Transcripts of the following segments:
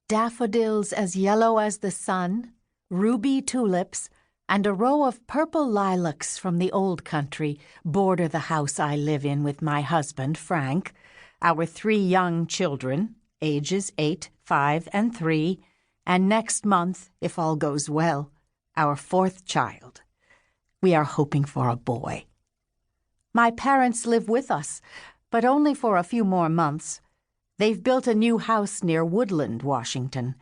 daffodils as yellow as the sun, ruby tulips, and a row of purple lilacs from the old country border the house I live in with my husband, Frank, our 3 young children, ages 8, 5, and 3, and next month, if all goes well, our 4th child. We are hoping for a boy. My parents live with us, but only for a few more months. They've built a new house near Woodland, Washington.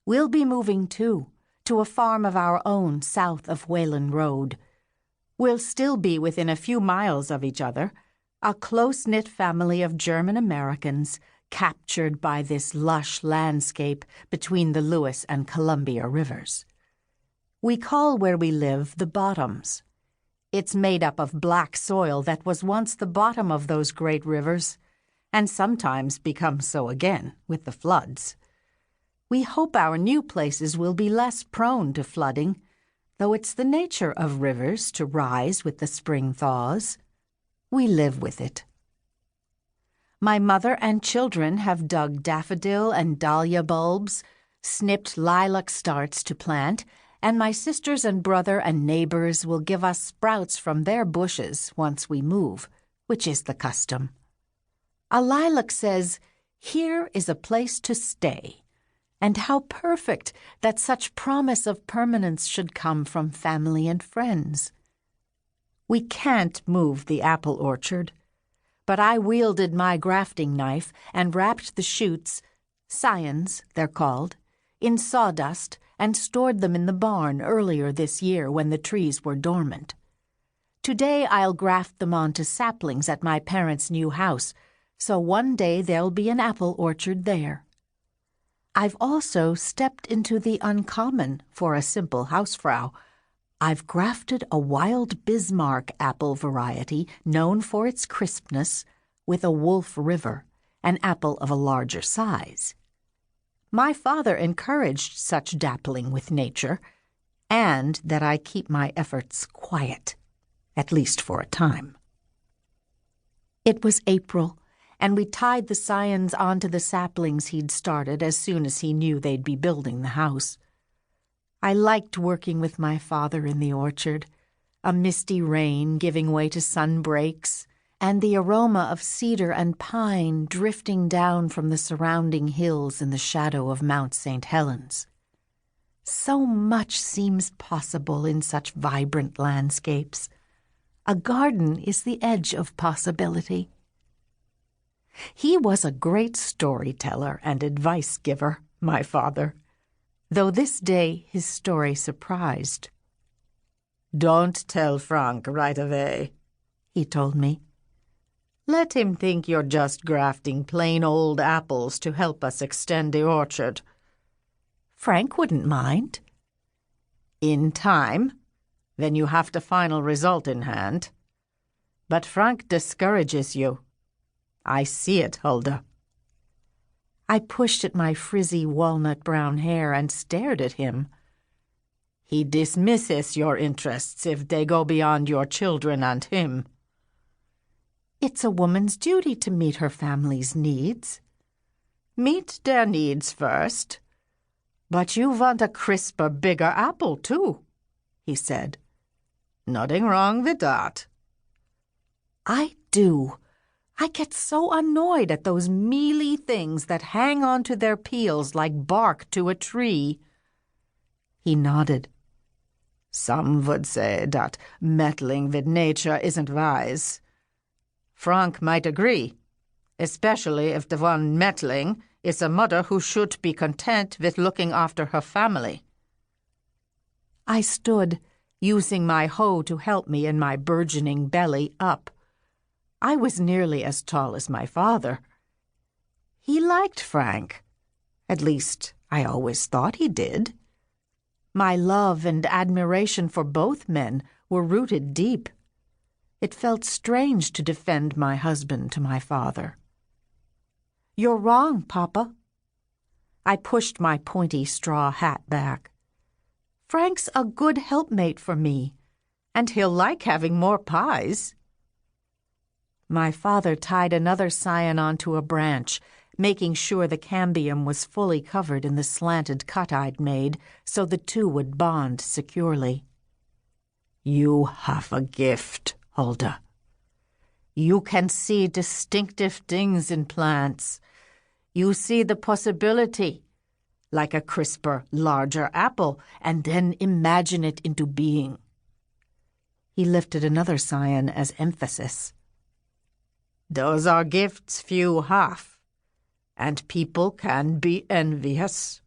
We'll be moving, too, to a farm of our own south of Wayland Road. We'll still be within a few miles of each other, a close-knit family of German Americans captured by this lush landscape between the Lewis and Columbia rivers. We call where we live the Bottoms. It's made up of black soil that was once the bottom of those great rivers, and sometimes becomes so again with the floods. We hope our new places will be less prone to flooding, though it's the nature of rivers to rise with the spring thaws. We live with it. My mother and children have dug daffodil and dahlia bulbs, snipped lilac starts to plant, and my sisters and brother and neighbors will give us sprouts from their bushes once we move, which is the custom. A lilac says, "Here is a place to stay." And how perfect that such promise of permanence should come from family and friends. We can't move the apple orchard, but I wielded my grafting knife and wrapped the shoots, scions they're called, in sawdust and stored them in the barn earlier this year when the trees were dormant. Today I'll graft them onto saplings at my parents' new house, so one day there'll be an apple orchard there. I've also stepped into the uncommon for a simple housefrau. I've grafted a wild Bismarck apple variety known for its crispness with a Wolf River, an apple of a larger size. My father encouraged such dappling with nature, and that I keep my efforts quiet, at least for a time. It was April, and we tied the scions onto the saplings he'd started as soon as he knew they'd be building the house. I liked working with my father in the orchard, a misty rain giving way to sunbreaks, and the aroma of cedar and pine drifting down from the surrounding hills in the shadow of Mount St. Helens. So much seems possible in such vibrant landscapes. A garden is the edge of possibility. He was a great storyteller and advice giver, my father, though this day his story surprised. "Don't tell Frank right away," he told me. "Let him think you're just grafting plain old apples to help us extend the orchard." "Frank wouldn't mind." "In time, when you have the final result in hand. But Frank discourages you. I see it, Hulda." I pushed at my frizzy walnut-brown hair and stared at him. "He dismisses your interests if they go beyond your children and him." "It's a woman's duty to meet her family's needs." "Meet their needs first. But you want a crisper, bigger apple, too," he said. "Nothing wrong with that." "I do. I get so annoyed at those mealy things that hang onto their peels like bark to a tree." He nodded. "Some would say that meddling with nature isn't wise. Frank might agree, especially if the one meddling is a mother who should be content with looking after her family." I stood, using my hoe to help me in my burgeoning belly up. I was nearly as tall as my father. He liked Frank. At least, I always thought he did. My love and admiration for both men were rooted deep. It felt strange to defend my husband to my father. "You're wrong, Papa." I pushed my pointy straw hat back. "Frank's a good helpmate for me, and he'll like having more pies." My father tied another scion onto a branch making sure the cambium was fully covered in the slanted cut I'd made so the two would bond securely. "You have a gift, Hulda. You can see distinctive things in plants. You see the possibility, like a crisper, larger apple, and then imagine it into being." He lifted another scion as emphasis. "Those are gifts few have, and people can be envious.